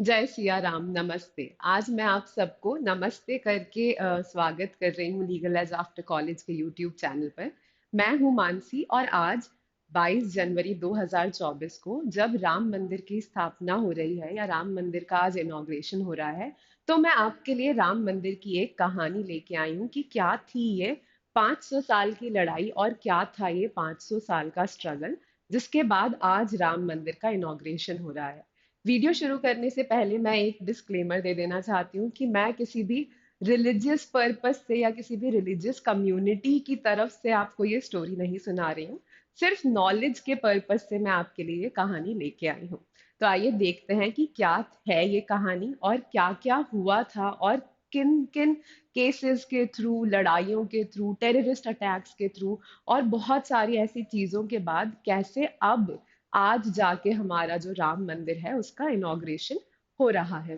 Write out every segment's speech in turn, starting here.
जय सिया राम। नमस्ते। आज मैं आप सबको नमस्ते करके स्वागत कर रही हूँ लीगल एज आफ्टर कॉलेज के यूट्यूब चैनल पर। मैं हूँ मानसी और आज 22 जनवरी 2024 को जब राम मंदिर की स्थापना हो रही है या राम मंदिर का आज इनॉग्रेशन हो रहा है, तो मैं आपके लिए राम मंदिर की एक कहानी लेके आई हूँ कि क्या थी ये 500 साल की लड़ाई और क्या था ये 500 साल का स्ट्रगल, जिसके बाद आज राम मंदिर का इनॉग्रेशन हो रहा है। वीडियो शुरू करने से पहले मैं एक डिस्क्लेमर दे देना चाहती हूँ कि मैं किसी भी रिलीजियस पर्पस से या किसी भी रिलीजियस कम्युनिटी की तरफ से आपको ये स्टोरी नहीं सुना रही हूँ। सिर्फ नॉलेज के पर्पस से मैं आपके लिए ये कहानी लेके आई हूँ। तो आइए देखते हैं कि क्या है ये कहानी और क्या क्या हुआ था और किन किन केसेस के थ्रू, लड़ाइयों के थ्रू, टेररिस्ट अटैक्स के थ्रू और बहुत सारी ऐसी चीजों के बाद कैसे अब आज जाके हमारा जो राम मंदिर है उसका इनॉग्रेशन हो रहा है।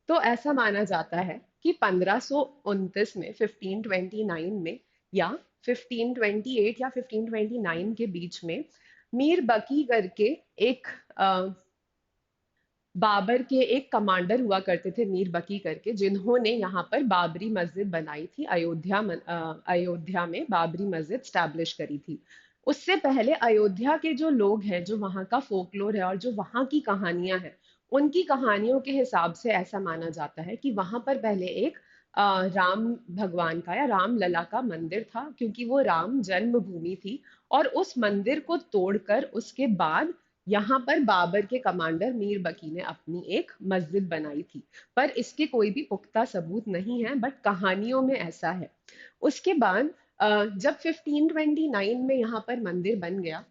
तो ऐसा माना जाता है कि 1529 में 1529 में या 1528 या 1529 के बीच में मीर बकी करके एक बाबर के एक कमांडर हुआ करते थे, मीर बकी करके, जिन्होंने यहाँ पर बाबरी मस्जिद बनाई थी। अयोध्या में बाबरी मस्जिद स्टैब्लिश करी थी। उससे पहले अयोध्या के जो लोग हैं, जो वहाँ का फोकलोर है और जो वहाँ की कहानियां हैं, उनकी कहानियों के हिसाब से ऐसा माना जाता है कि वहां पर पहले एक राम भगवान का या राम लला का मंदिर था, क्योंकि वो राम जन्मभूमि थी। और उस मंदिर को तोड़कर उसके बाद यहाँ पर बाबर के कमांडर मीर बकी ने अपनी एक मस्जिद बनाई थी। पर इसके कोई भी पुख्ता सबूत नहीं है, बट कहानियों में ऐसा है। उसके बाद जब 1529 में यहाँ पर मंदिर बन गया,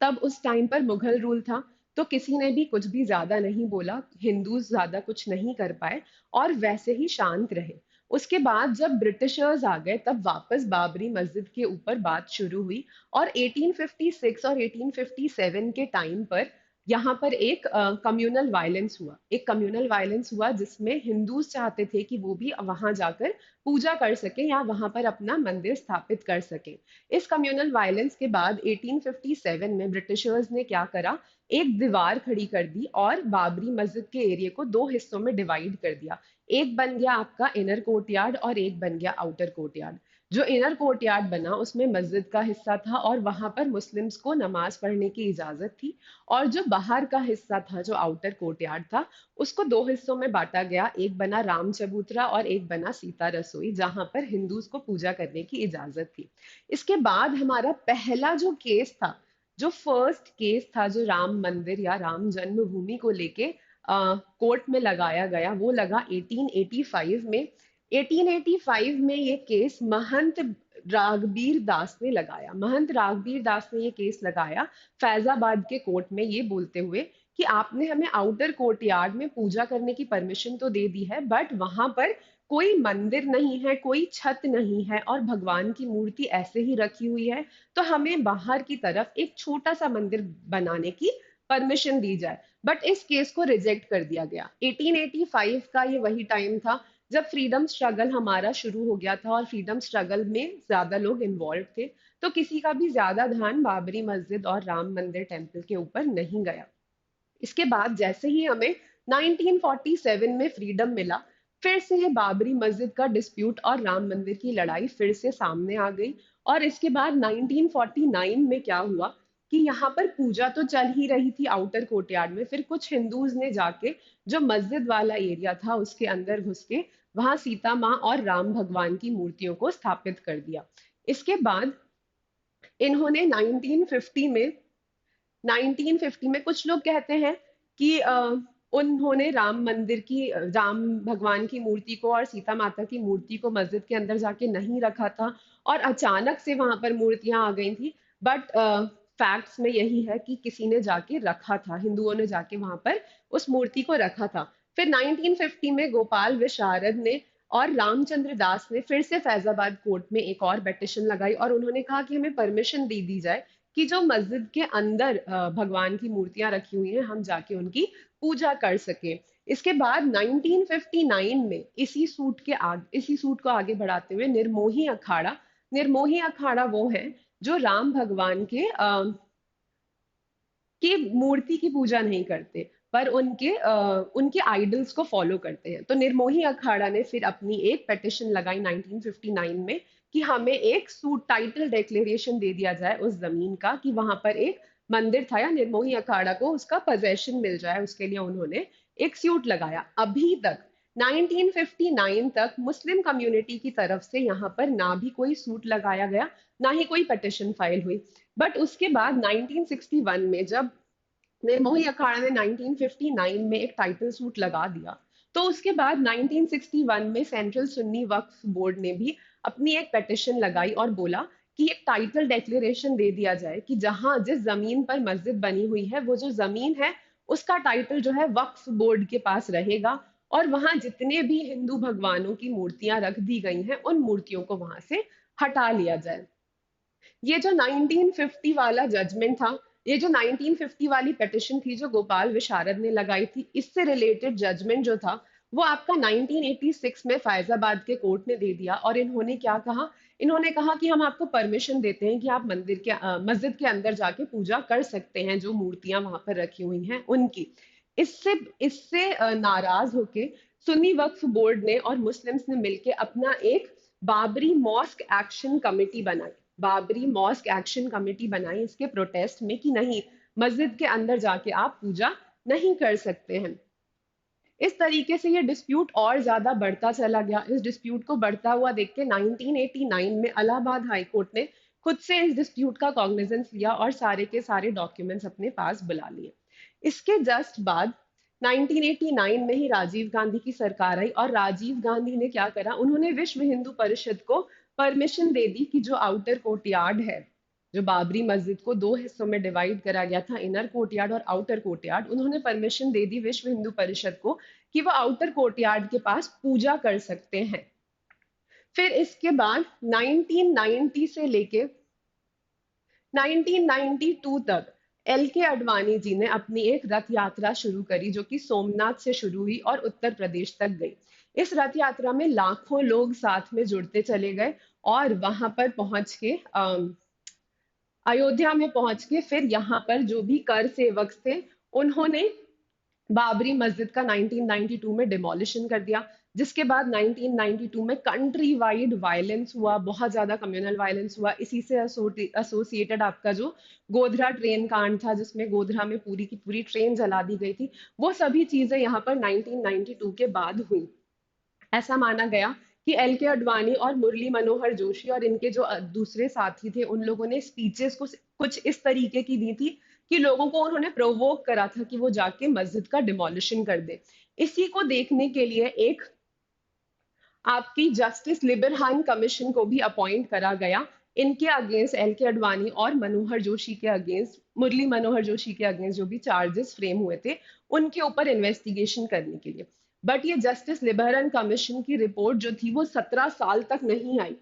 तब उस टाइम पर मुगल रूल था। तो किसी ने भी कुछ भी ज्यादा नहीं बोला, हिंदू ज्यादा कुछ नहीं कर पाए और वैसे ही शांत रहे। उसके बाद जब ब्रिटिशर्स आ गए, तब वापस बाबरी मस्जिद के ऊपर बात शुरू हुई। और 1856 और 1857 के टाइम पर यहाँ पर एक कम्युनल वायलेंस हुआ जिसमें हिंदूज चाहते थे कि वो भी वहां जाकर पूजा कर सके या वहां पर अपना मंदिर स्थापित कर सके। इस कम्युनल वायलेंस के बाद 1857 में ब्रिटिशर्स ने क्या करा, एक दीवार खड़ी कर दी और बाबरी मस्जिद के एरिया को दो हिस्सों में डिवाइड कर दिया। एक बन गया आपका इनर कोर्टयार्ड और एक बन गया आउटर कोर्टयार्ड। जो इनर कोर्टयार्ड बना उसमें मस्जिद का हिस्सा था और वहां पर मुस्लिम्स को नमाज पढ़ने की इजाजत थी। और जो बाहर का हिस्सा था, जो आउटर कोर्टयार्ड था, उसको दो हिस्सों में बांटा गया। एक बना राम चबूतरा और एक बना सीता रसोई, जहां पर हिंदूज को पूजा करने की इजाजत थी। इसके बाद हमारा पहला जो केस था, जो फर्स्ट केस था, जो राम मंदिर या राम जन्मभूमि को लेके कोर्ट में लगाया गया, वो लगा 1885 में। 1885 में ये केस महंत रागबीर दास ने लगाया। महंत रागबीर दास ने ये केस लगाया फैजाबाद के कोर्ट में, ये बोलते हुए कि आपने हमें आउटर कोर्ट यार्ड में पूजा करने की परमिशन तो दे दी है, बट वहां पर कोई मंदिर नहीं है, कोई छत नहीं है और भगवान की मूर्ति ऐसे ही रखी हुई है। तो हमें बाहर की तरफ एक छोटा सा मंदिर बनाने की परमिशन दी जाए। बट इस केस को रिजेक्ट कर दिया गया। 1885 का ये वही टाइम था जब फ्रीडम स्ट्रगल हमारा शुरू हो गया था और फ्रीडम स्ट्रगल में ज्यादा लोग इन्वॉल्व थे। तो किसी का भी ज्यादा ध्यान बाबरी मस्जिद और राम मंदिर टेम्पल के ऊपर नहीं गया। इसके बाद जैसे ही हमें 1947 में फ्रीडम मिला, फिर से ये बाबरी मस्जिद का डिस्प्यूट और राम मंदिर की लड़ाई फिर से सामने आ गई। और इसके बाद 1949 में क्या हुआ कि यहाँ पर पूजा तो चल ही रही थी आउटर कोर्टयार्ड में, फिर कुछ हिंदूज ने जाके जो मस्जिद वाला एरिया था उसके अंदर घुस के वहां सीता माँ और राम भगवान की मूर्तियों को स्थापित कर दिया। इसके बाद इन्होंने 1950 में कुछ लोग कहते हैं कि उन्होंने राम भगवान की मूर्ति को और सीता माता की मूर्ति को मस्जिद के अंदर जाके नहीं रखा था और अचानक से वहां पर मूर्तियां आ गई थी। बट फैक्ट्स में यही है कि किसी ने जाके रखा था, हिंदुओं ने जाके वहां पर उस मूर्ति को रखा था। फिर 1950 में गोपाल विशारद ने और रामचंद्र दास ने फिर से फैजाबाद कोर्ट में एक और पिटिशन लगाई और उन्होंने कहा कि हमें परमिशन दे दी जाए कि जो मस्जिद के अंदर भगवान की मूर्तियां रखी हुई हैं, हम जाके उनकी पूजा कर सके। इसके बाद 1959 में इसी सूट को आगे बढ़ाते हुए निर्मोही अखाड़ा वो है जो राम भगवान की मूर्ति की पूजा नहीं करते, पर उनके आइडल्स को फॉलो करते हैं। तो निर्मोही अखाड़ा ने फिर अपनी एक पिटिशन लगाई 1959 में कि हमें एक सूट टाइटल डिक्लेरेशन दे दिया जाए उस जमीन का, कि वहां पर एक मंदिर था या निर्मोही अखाड़ा को उसका पोजेशन मिल जाए। उसके लिए उन्होंने एक सूट लगाया। अभी तक 1959 तक मुस्लिम कम्युनिटी की तरफ से यहाँ पर ना भी कोई सूट लगाया गया, ना ही कोई पिटिशन फाइल हुई। बट उसके बाद 1961 में जब निर्मोही अखाड़ा ने 1959 में एक टाइटल सूट लगा दिया, तो उसके बाद 1961 में सेंट्रल सुन्नी वक्फ बोर्ड ने भी अपनी एक पिटिशन लगाई और बोला कि एक टाइटल डिक्लेरेशन दे दिया जाए कि जहां जिस जमीन पर मस्जिद बनी हुई है वो जो जमीन है उसका टाइटल जो है वक्फ बोर्ड के पास रहेगा, और वहां जितने भी हिंदू भगवानों की मूर्तियां रख दी गई हैं उन मूर्तियों को वहां से हटा लिया जाए। ये जो 1950 वाला जजमेंट था, ये जो 1950 वाली पिटिशन थी जो गोपाल विशारद ने लगाई थी, इससे रिलेटेड जजमेंट जो था वो आपका 1986 में फैजाबाद के कोर्ट ने दे दिया। और इन्होंने क्या कहा? इन्होंने कहा कि हम आपको परमिशन देते हैं कि आप मस्जिद के अंदर जाके पूजा कर सकते हैं जो मूर्तियां वहां पर रखी हुई हैं उनकी। इससे इससे नाराज होके सुन्नी वक्फ बोर्ड ने और मुस्लिम्स ने मिलके अपना एक बाबरी मॉस्क एक्शन कमेटी बनाई। बाबरी मॉस्क एक्शन कमेटी बनाई इसके प्रोटेस्ट में कि नहीं, मस्जिद के अंदर जाके आप पूजा नहीं कर सकते हैं। इस तरीके से ये डिस्प्यूट और ज्यादा बढ़ता चला गया। इस डिस्प्यूट को बढ़ता हुआ देख के 1989 में इलाहाबाद हाई कोर्ट ने खुद से इस डिस्प्यूट का कॉग्निजेंस लिया और सारे के सारे डॉक्यूमेंट्स अपने पास बुला लिए। इसके जस्ट बाद 1989 में ही राजीव गांधी की सरकार आई, और राजीव गांधी ने क्या करा, उन्होंने विश्व हिंदू परिषद को परमिशन दे दी कि जो आउटर कोर्टयार्ड है, जो बाबरी मस्जिद को दो हिस्सों में डिवाइड करा गया था, इनर कोर्टयार्ड और आउटर कोर्टयार्ड, उन्होंने परमिशन दे दी विश्व हिंदू परिषद को कि वो आउटर कोर्टयार्ड के पास पूजा कर सकते हैं। फिर इसके बाद 1990 से लेके 1992 तक एल के अडवाणी जी ने अपनी एक रथ यात्रा शुरू करी जो कि सोमनाथ से शुरू हुई और उत्तर प्रदेश तक गई। इस रथ यात्रा में लाखों लोग साथ में जुड़ते चले गए, और वहां पर पहुंच के अयोध्या में पहुंच के फिर यहाँ पर जो भी कर सेवक थे उन्होंने बाबरी मस्जिद का 1992 में डिमोलिशन कर दिया। जिसके बाद 1992 में कंट्री वाइड वायलेंस हुआ, बहुत ज्यादा कम्युनल वायलेंस हुआ। इसी से एसोसिएटेड आपका जो गोधरा ट्रेन कांड था जिसमें गोधरा में पूरी की पूरी ट्रेन जला दी गई थी, वो सभी चीजें यहाँ पर 1992 के बाद हुई। ऐसा माना गया कि एल के अडवाणी और मुरली मनोहर जोशी और इनके जो दूसरे साथी थे उन लोगों ने स्पीचेस को कुछ इस तरीके की दी थी कि लोगों को उन्होंने प्रोवोक करा था कि वो जाके मस्जिद का डिमोलिशन कर दे। इसी को देखने के लिए एक आपकी जस्टिस लिबरहान कमीशन को भी अपॉइंट करा गया इनके अगेंस्ट, एल के अडवाणी और मनोहर जोशी के अगेंस्ट, मुरली मनोहर जोशी के अगेंस्ट जो भी चार्जेस फ्रेम हुए थे उनके ऊपर इन्वेस्टिगेशन करने के लिए। बट ये जस्टिस लिबरहान कमीशन की रिपोर्ट जो थी वो 17 साल तक नहीं आई।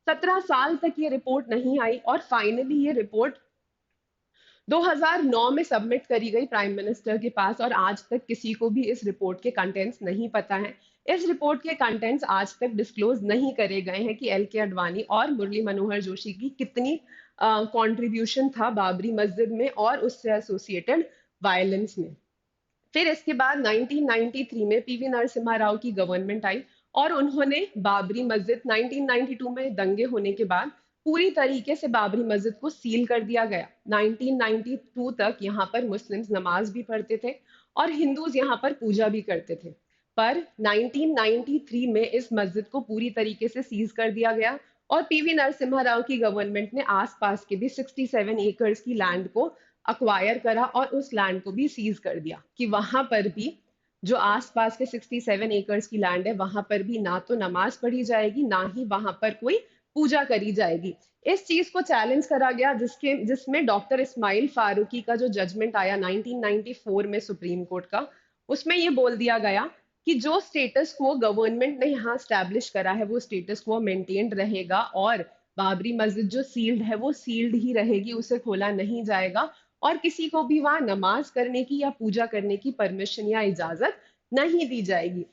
17 साल तक ये रिपोर्ट नहीं आई, और फाइनली ये रिपोर्ट 2009 में सबमिट करी गई प्राइम मिनिस्टर के पास, और आज तक किसी को भी इस रिपोर्ट के कंटेंट्स नहीं पता है। इस रिपोर्ट के कंटेंट्स आज तक डिस्क्लोज नहीं करे गए हैं कि एल के अडवाणी और मुरली मनोहर जोशी की कितनी कंट्रीब्यूशन था बाबरी मस्जिद में और उससे एसोसिएटेड वायलेंस में। फिर इसके बाद 1993 में पीवी नरसिम्हा राव की गवर्नमेंट आई, और उन्होंने बाबरी मस्जिद 1992 में दंगे होने के बाद पूरी तरीके से बाबरी मस्जिद को सील कर दिया गया। 1992 तक यहाँ पर मुस्लिम्स नमाज भी पढ़ते थे और हिंदूज यहाँ पर पूजा भी करते थे। पर 1993 में इस मस्जिद को पूरी तरीके से सीज कर दिया गया, और पीवी नरसिम्हा राव की गवर्नमेंट ने आसपास के भी 67 एकर्स की लैंड को अक्वायर करा और उस लैंड को भी सीज कर दिया कि वहां पर भी जो आसपास के 67 एकर्स की लैंड है वहां पर भी ना तो नमाज पढ़ी जाएगी ना ही वहां पर कोई पूजा करी जाएगी। इस चीज को चैलेंज करा गया जिसमें डॉक्टर इस्माइल फारूकी का जो जजमेंट आया 1994 में सुप्रीम कोर्ट का, उसमें ये बोल दिया गया कि जो स्टेटस को गवर्नमेंट ने यहाँ स्टैब्लिश करा है वो स्टेटस को मेंटेन रहेगा, और बाबरी मस्जिद जो सील्ड है वो सील्ड ही रहेगी, उसे खोला नहीं जाएगा, और किसी को भी वहां नमाज करने की या पूजा करने की परमिशन या इजाजत नहीं दी जाएगी।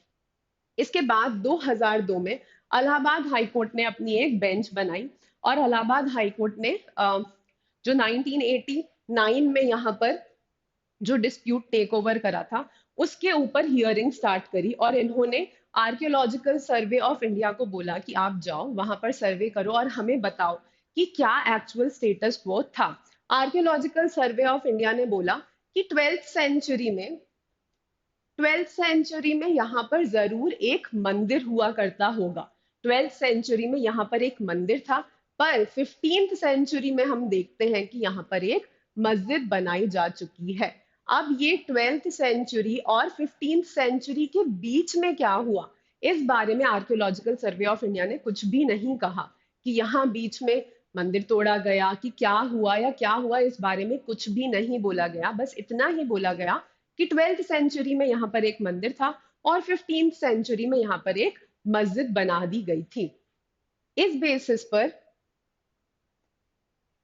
इसके बाद 2002 में इलाहाबाद हाई कोर्ट ने अपनी एक बेंच बनाई, और इलाहाबाद हाई कोर्ट ने जो 1989 में यहाँ पर जो डिस्प्यूट टेक ओवर करा था उसके ऊपर हियरिंग स्टार्ट करी, और इन्होंने आर्कियोलॉजिकल सर्वे ऑफ इंडिया को बोला कि आप जाओ वहां पर सर्वे करो और हमें बताओ कि क्या एक्चुअल स्टेटस वो था। आर्कियोलॉजिकल सर्वे ऑफ इंडिया ने बोला कि ट्वेल्थ सेंचुरी में यहाँ पर जरूर एक मंदिर हुआ करता होगा। ट्वेल्थ सेंचुरी में यहाँ पर एक मंदिर था, पर 15th सेंचुरी में हम देखते हैं कि यहाँ पर एक मस्जिद बनाई जा चुकी है। अब ये ट्वेल्थ सेंचुरी और 15th सेंचुरी के बीच में क्या हुआ, इस बारे में आर्कियोलॉजिकल सर्वे ऑफ इंडिया ने कुछ भी नहीं कहा कि यहाँ बीच में मंदिर तोड़ा गया कि क्या हुआ या क्या हुआ, इस बारे में कुछ भी नहीं बोला गया। बस इतना ही बोला गया कि ट्वेल्थ सेंचुरी में यहाँ पर एक मंदिर था और 15th सेंचुरी में यहाँ पर एक मस्जिद बना दी गई थी। इस बेसिस पर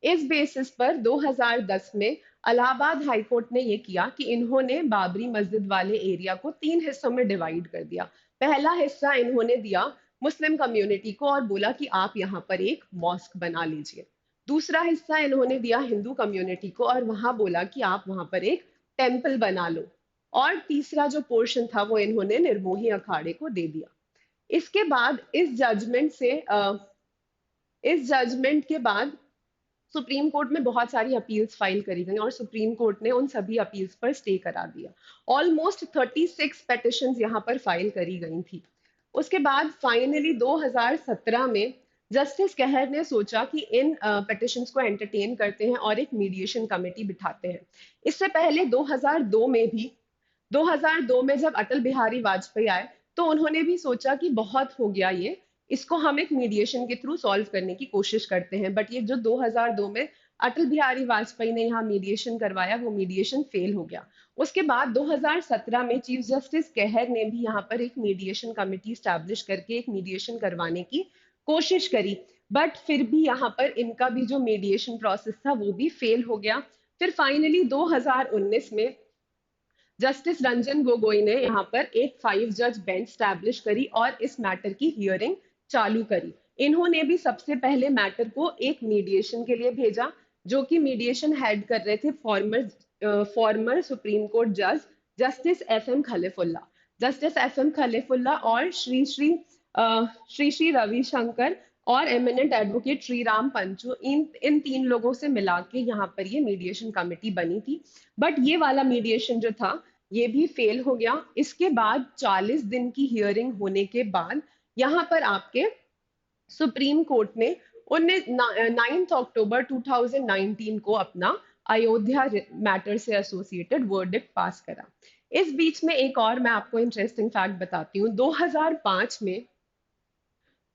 इस बेसिस पर 2010 में इलाहाबाद हाई कोर्ट ने ये किया कि इन्होंने बाबरी मस्जिद वाले एरिया को 3 हिस्सों में डिवाइड कर दिया। पहला हिस्सा इन्होंने दिया मुस्लिम कम्युनिटी को और बोला कि आप यहाँ पर एक मॉस्क बना लीजिए। दूसरा हिस्सा इन्होंने दिया हिंदू कम्युनिटी को और वहां बोला कि आप वहां पर एक टेम्पल बना लो। और तीसरा जो पोर्शन था वो इन्होंने निर्मोही अखाड़े को दे दिया। इसके बाद इस जजमेंट के बाद सुप्रीम कोर्ट में बहुत सारी अपील्स फाइल करी गई और सुप्रीम कोर्ट ने उन सभी अपील्स पर स्टे करा दिया। ऑलमोस्ट 36 पेटिशंस यहाँ पर फाइल करी गई थी। उसके बाद फाइनली 2017 में जस्टिस कहर ने सोचा कि इन पेटिशंस को एंटरटेन करते हैं और एक मीडिएशन कमेटी बिठाते हैं। इससे पहले 2002 में जब अटल बिहारी वाजपेयी आए तो उन्होंने भी सोचा कि बहुत हो गया ये, इसको हम एक मीडिएशन के थ्रू सॉल्व करने की कोशिश करते हैं। बट ये जो 2002 में अटल बिहारी वाजपेयी ने यहाँ मीडिएशन करवाया वो मीडिएशन फेल हो गया। उसके बाद 2017 में चीफ जस्टिस कहर ने भी यहाँ पर एक मीडिएशन कमेटी स्टैब्लिश करके एक मीडिएशन करवाने की कोशिश करी, बट फिर भी यहाँ पर इनका भी जो मीडिएशन प्रोसेस था वो भी फेल हो गया। फिर फाइनली 2019 में जस्टिस रंजन गोगोई ने यहाँ पर एक 5 जज बेंच स्टैब्लिश करी और इस मैटर की हियरिंग चालू करी। इन्होंने भी सबसे पहले मैटर को एक मीडिएशन के लिए भेजा, जो कि मीडिएशन हेड कर रहे थे फॉर्मर सुप्रीम कोर्ट जज justice F M Khalifulla. Justice F M Khalifulla और श्री श्री रविशंकर और eminent advocate Sriram Panchu, इन इन 3 लोगों से मिला के यहाँ पर ये मीडिएशन कमेटी बनी थी। बट ये वाला मीडिएशन जो था ये भी फेल हो गया। इसके बाद 40 दिन की हियरिंग होने के बाद यहाँ पर आपके सुप्रीम कोर्ट ने 9 अक्टूबर 2019 को अपना अयोध्या मैटर से एसोसिएटेड वर्डिक्ट पास करा। इस बीच में एक और मैं आपको इंटरेस्टिंग फैक्ट बताती हूँ।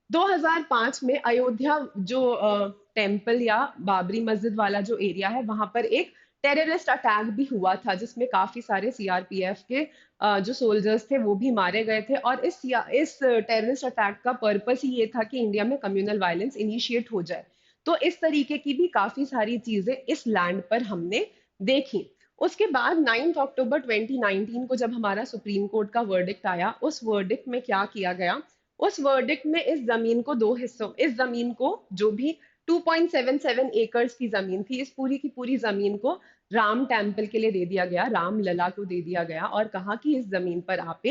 2005 में अयोध्या जो टेम्पल या बाबरी मस्जिद वाला जो एरिया है वहां पर एक टेररिस्ट अटैक भी हुआ था, जिसमें काफी सारे सीआरपीएफ के जो सोल्जर्स थे वो भी मारे गए थे। और इस टेररिस्ट अटैक का पर्पस ही ये था कि इंडिया में कम्युनल वायलेंस इनिशिएट हो जाए। तो इस तरीके की भी काफी सारी चीजें इस लैंड पर हमने देखी। उसके बाद 9 अक्टूबर 2019 को जब हमारा सुप्रीम कोर्ट का वर्डिक्ट आया, उस वर्डिक्ट में क्या किया गया, उस वर्डिक्ट में इस जमीन को जो भी 2.77 एकर्स की जमीन थी, इस पूरी की पूरी जमीन को राम टेम्पल के लिए दे दिया गया, राम लला को दे दिया गया और कहा कि इस जमीन पर आप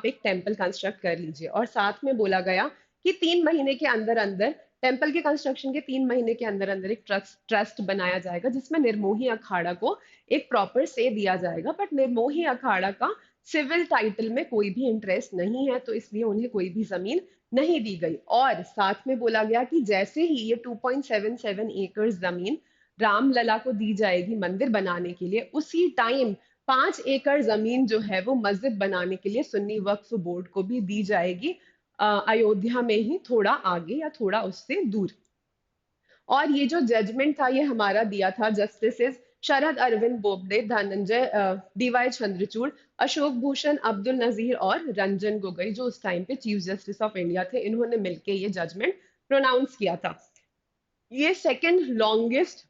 एक टेम्पल कंस्ट्रक्ट कर लीजिए। और साथ में बोला गया कि 3 महीने के अंदर अंदर टेम्पल के कंस्ट्रक्शन के 3 महीने के अंदर अंदर एक ट्रस्ट बनाया जाएगा जिसमें निर्मोही अखाड़ा को एक प्रॉपर से दिया जाएगा। बट निर्मोही अखाड़ा का सिविल टाइटल में कोई भी इंटरेस्ट नहीं है, तो इसलिए उन्हें कोई भी जमीन नहीं दी गई। और साथ में बोला गया कि जैसे ही ये 2.77 एकड़ जमीन रामलला को दी जाएगी मंदिर बनाने के लिए, उसी टाइम 5 एकड़ जमीन जो है वो मस्जिद बनाने के लिए सुन्नी वक्फ बोर्ड को भी दी जाएगी, अयोध्या में ही थोड़ा आगे या थोड़ा उससे दूर। और ये जो जजमेंट था ये हमारा दिया था जस्टिसेस शरद अरविंद बोबडे, धनंजय डीवाई चंद्रचूड़, अशोक भूषण, अब्दुल नजीर और रंजन गोगोई, जो उस टाइम पे चीफ जस्टिस ऑफ इंडिया थे। इन्होंने मिलके ये जजमेंट प्रोनाउंस किया था। ये सेकेंड लॉन्गेस्ट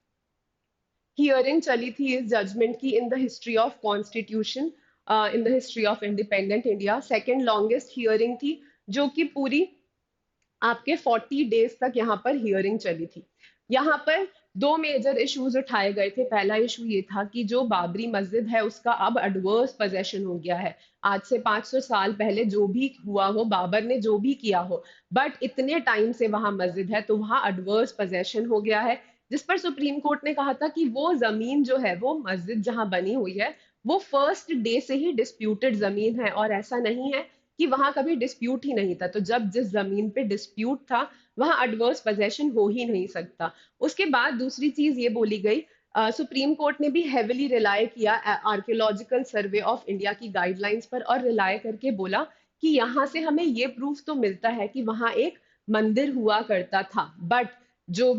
हियरिंग चली थी इस जजमेंट की in the history of constitution, in the history of independent India. Second longest hearing थी जो कि पूरी आपके 40 डेज तक यहाँ पर हियरिंग चली थी। यहाँ पर दो मेजर इश्यूज उठाए गए थे। पहला इशू ये था कि जो बाबरी मस्जिद है उसका अब एडवर्स पोजेशन हो गया है। आज से 500 साल पहले जो भी हुआ हो, बाबर ने जो भी किया हो, बट इतने टाइम से वहां मस्जिद है तो वहां एडवर्स पोजेशन हो गया है, जिस पर सुप्रीम कोर्ट ने कहा था कि वो जमीन जो है, वो मस्जिद जहां बनी हुई है, वो फर्स्ट डे से ही डिस्प्यूटेड जमीन है। और ऐसा नहीं है कि वहां कभी डिस्प्यूट ही नहीं था। तो जब जिस जमीन पे डिस्प्यूट था वहां एडवर्स पोजेशन हो ही नहीं सकता। उसके बाद दूसरी चीज ये बोली गई, सुप्रीम कोर्ट ने भी हेविली रिलाय किया आर्कियोलॉजिकल सर्वे ऑफ इंडिया की गाइडलाइंस पर, और रिलाय करके बोला कि यहाँ से हमें ये प्रूफ तो मिलता है कि वहां एक मंदिर हुआ करता था, बट जो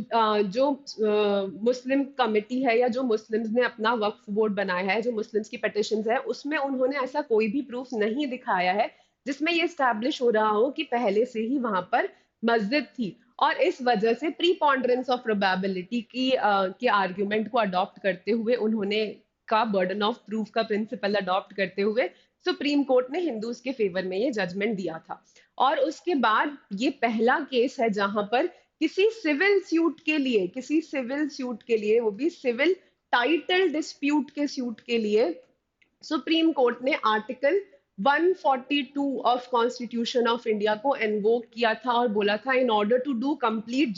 मुस्लिम कमिटी है या जो मुस्लिम्स ने अपना वक्फ बोर्ड बनाया है, जो मुस्लिम्स की पिटिशंस है, उसमें उन्होंने ऐसा कोई भी प्रूफ नहीं दिखाया है जिसमें ये स्टैब्लिश हो रहा हो कि पहले से ही वहां पर मस्जिद थी। और इस वजह से प्रीपॉन्डरेंस ऑफ प्रोबेबिलिटी के आर्ग्यूमेंट को अडॉप्ट करते हुए, उन्होंने का बर्डन ऑफ प्रूफ का प्रिंसिपल अडॉप्ट करते हुए सुप्रीम कोर्ट ने हिंदूज के फेवर में ये जजमेंट दिया था। और उसके बाद ये पहला केस है जहां पर किसी सिविल सूट के लिए, वो भी सिविल टाइटल डिस्प्यूट के सूट के लिए, सुप्रीम कोर्ट ने article 142 of constitution of India को इन्वोक किया था और बोला था, in order to do complete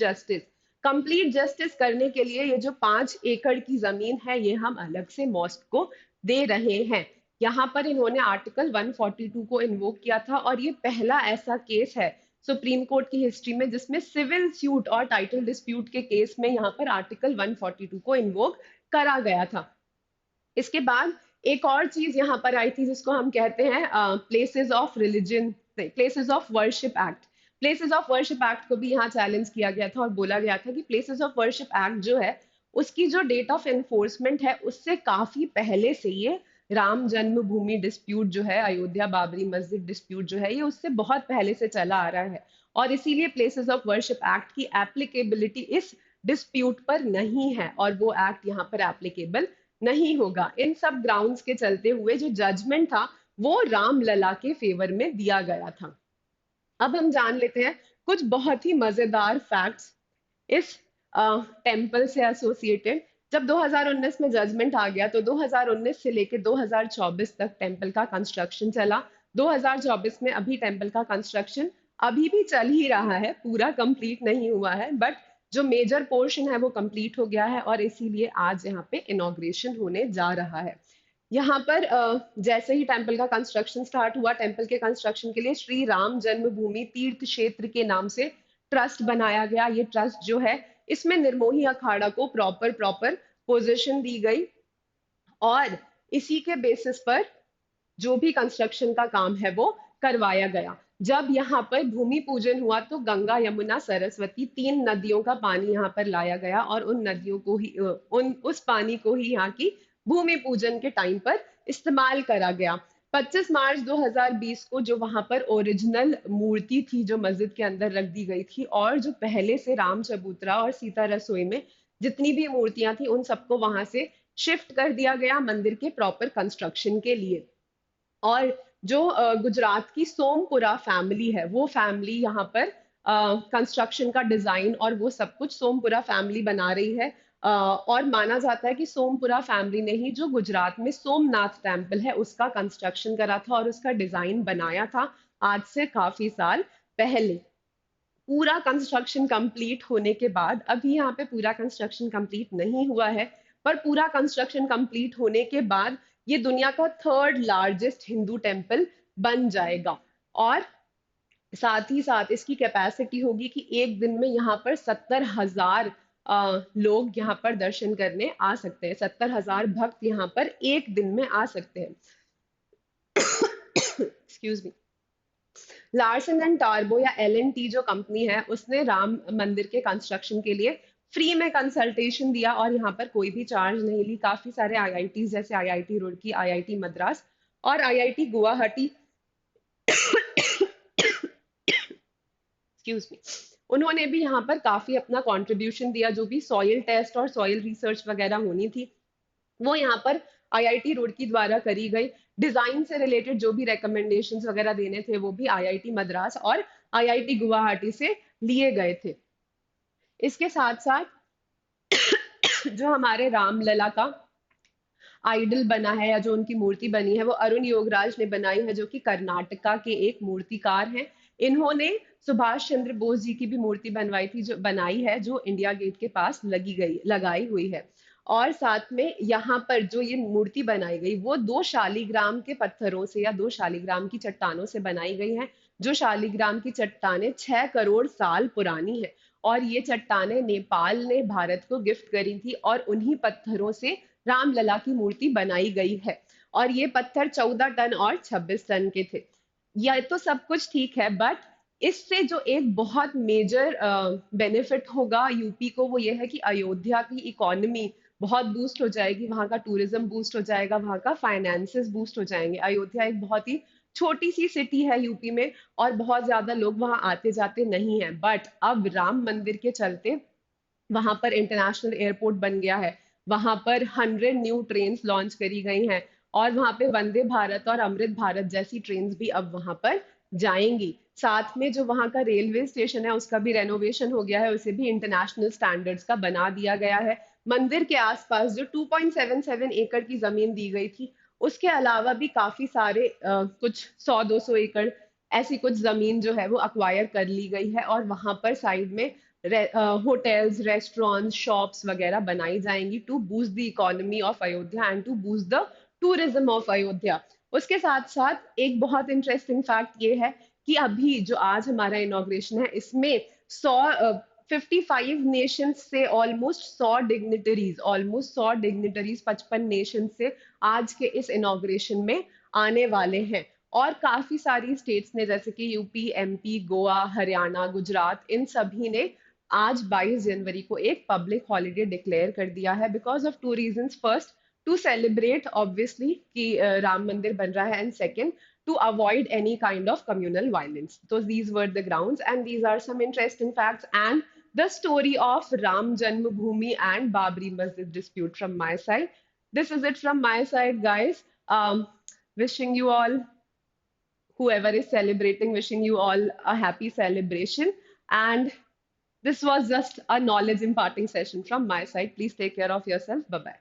justice करने के लिए ये जो 5 एकड़ की जमीन है ये हम अलग से मॉस्क को दे रहे हैं। यहाँ पर इन्होंने आर्टिकल 142 को इन्वोक किया था, और ये पहला ऐसा केस है सुप्रीम कोर्ट की हिस्ट्री में जिसमें सिविल सूट और टाइटल डिस्प्यूट के केस में यहाँ पर आर्टिकल 142 को इन्वोक करा गया था। इसके बाद एक और चीज यहाँ पर आई थी जिसको हम कहते हैं places of religion, places of worship act. Places of worship act को भी यहाँ चैलेंज किया गया था और बोला गया था कि प्लेसेस ऑफ वर्शिप एक्ट जो है उसकी जो डेट ऑफ एनफोर्समेंट है उससे काफी पहले से ये राम जन्मभूमि डिस्प्यूट जो है, अयोध्या बाबरी मस्जिद डिस्प्यूट जो है, ये उससे बहुत पहले से चला आ रहा है। और इसीलिए प्लेसेस ऑफ वर्शिप एक्ट की एप्लीकेबिलिटी इस डिस्प्यूट पर नहीं है और वो एक्ट यहाँ पर एप्लीकेबल नहीं होगा। इन सब ग्राउंड्स के चलते हुए जो जजमेंट था वो रामलला के फेवर में दिया गया था। अब हम जान लेते हैं कुछ बहुत ही मजेदार फैक्ट्स इस टेम्पल से एसोसिएटेड। जब 2019 में जजमेंट आ गया तो 2019 से लेकर 2024 तक टेम्पल का कंस्ट्रक्शन चला। 2024 में अभी टेम्पल का कंस्ट्रक्शन अभी भी चल ही रहा है, पूरा कंप्लीट नहीं हुआ है, बट जो मेजर पोर्शन है वो कंप्लीट हो गया है और इसीलिए आज यहाँ पे इनॉग्रेशन होने जा रहा है। यहाँ पर जैसे ही टेम्पल का कंस्ट्रक्शन स्टार्ट हुआ, टेम्पल के कंस्ट्रक्शन के लिए श्री राम जन्मभूमि तीर्थ क्षेत्र के नाम से ट्रस्ट बनाया गया। ये ट्रस्ट जो है इसमें निर्मोही अखाड़ा को प्रॉपर प्रॉपर पोजीशन दी गई और इसी के बेसिस पर जो भी कंस्ट्रक्शन का काम है वो करवाया गया। जब यहाँ पर भूमि पूजन हुआ तो गंगा, यमुना, सरस्वती 3 नदियों का पानी यहाँ पर लाया गया और उन नदियों को ही उस पानी को ही यहाँ की भूमि पूजन के टाइम पर इस्तेमाल करा गया। 25 मार्च 2020 को जो वहां पर ओरिजिनल मूर्ति थी जो मस्जिद के अंदर रख दी गई थी, और जो पहले से राम चबूतरा और सीता रसोई में जितनी भी मूर्तियां थी उन सबको वहां से शिफ्ट कर दिया गया मंदिर के प्रॉपर कंस्ट्रक्शन के लिए। और जो गुजरात की सोमपुरा फैमिली है वो फैमिली यहाँ पर कंस्ट्रक्शन का डिजाइन और वो सब कुछ सोमपुरा फैमिली बना रही है। और माना जाता है कि सोमपुरा फैमिली ने ही जो गुजरात में सोमनाथ टेम्पल है उसका कंस्ट्रक्शन करा था और उसका डिजाइन बनाया था आज से काफी साल पहले। पूरा कंस्ट्रक्शन कंप्लीट होने के बाद, अभी यहाँ पे पूरा कंस्ट्रक्शन कंप्लीट नहीं हुआ है, पर पूरा कंस्ट्रक्शन कंप्लीट होने के बाद ये दुनिया का थर्ड लार्जेस्ट हिंदू टेम्पल बन जाएगा। और साथ ही साथ इसकी कैपेसिटी होगी कि एक दिन में यहाँ पर 70,000 लोग यहाँ पर दर्शन करने आ सकते हैं। 70,000 भक्त यहाँ पर एक दिन में आ सकते हैं। Excuse me. Larsen and turbo या L&T जो कंपनी है उसने राम मंदिर के कंस्ट्रक्शन के लिए फ्री में कंसल्टेशन दिया और यहाँ पर कोई भी चार्ज नहीं ली। काफी सारे IIT जैसे IIT रुड़की, IIT मद्रास और IIT गुवाहाटी एक्सक्यूज मी, उन्होंने भी यहाँ पर काफी अपना कंट्रीब्यूशन दिया। जो भी सॉइल टेस्ट और सॉइल रिसर्च वगैरह होनी थी वो यहाँ पर IIT रुड़की द्वारा करी गई। डिजाइन से रिलेटेड जो भी रिकमेंडेशंस वगैरह देने थे वो भी IIT मद्रास और IIT गुवाहाटी से लिए गए थे। इसके साथ साथ जो हमारे रामलला का आइडल बना है या जो उनकी मूर्ति बनी है वो अरुण योगराज ने बनाई है, जो कि कर्नाटका के एक मूर्तिकार हैं। इन्होंने सुभाष चंद्र बोस जी की भी मूर्ति बनवाई थी, जो बनाई है, जो इंडिया गेट के पास लगाई हुई है। और साथ में यहाँ पर जो ये मूर्ति बनाई गई वो दो शालीग्राम के पत्थरों से या दो शालीग्राम की चट्टानों से बनाई गई है। जो शालीग्राम की चट्टानें 6 करोड़ साल पुरानी है, और ये चट्टानें नेपाल ने भारत को गिफ्ट करी थी, और उन्हीं पत्थरों से रामलला की मूर्ति बनाई गई है। और ये पत्थर 14 टन और 26 टन के थे। यह तो सब कुछ ठीक है, बट इससे जो एक बहुत मेजर बेनिफिट होगा यूपी को वो ये है कि अयोध्या की इकोनॉमी बहुत बूस्ट हो जाएगी, वहाँ का टूरिज्म बूस्ट हो जाएगा, वहाँ का फाइनेंसेस बूस्ट हो जाएंगे। अयोध्या एक बहुत ही छोटी सी सिटी है यूपी में, और बहुत ज्यादा लोग वहाँ आते जाते नहीं है, बट अब राम मंदिर के चलते वहां पर इंटरनेशनल एयरपोर्ट बन गया है। वहां पर 100 न्यू ट्रेन लॉन्च करी गई हैं, और वहां पे वंदे भारत और अमृत भारत जैसी ट्रेन भी अब वहां पर जाएंगी। साथ में जो वहां का रेलवे स्टेशन है उसका भी रेनोवेशन हो गया है, उसे भी इंटरनेशनल स्टैंडर्ड्स का बना दिया गया है। मंदिर के आसपास जो 2.77 एकड़ की जमीन दी गई थी, उसके अलावा भी काफी सारे कुछ 100-200 एकड़ ऐसी कुछ जमीन जो है वो अक्वायर कर ली गई है, और वहां पर साइड में होटल्स, रेस्टोरेंट्स, शॉप्स वगैरह बनाई जाएंगी to boost the economy of Ayodhya and to boost the tourism of Ayodhya. उसके साथ साथ एक बहुत इंटरेस्टिंग फैक्ट ये है कि अभी जो आज हमारा इनॉग्रेशन है इसमें 55 नेशंस से ऑलमोस्ट 100 डिग्निटरीज 55 नेशन से आज के इस इनॉग्रेशन में आने वाले हैं। और काफी सारी स्टेट्स ने, जैसे कि यूपी, एमपी, गोवा, हरियाणा, गुजरात, इन सभी ने आज 22 जनवरी को एक पब्लिक हॉलिडे डिक्लेयर कर दिया है, because of two reasons. First, to celebrate obviously कि राम मंदिर बन रहा है, and second, to avoid any kind of communal violence. So these were the grounds, and these are some interesting facts and the story of Ram Janmabhoomi and Babri Masjid dispute from my side. This is it from my side, guys. Wishing you all, whoever is celebrating, wishing you all a happy celebration. And this was just a knowledge imparting session from my side. Please take care of yourself. Bye bye.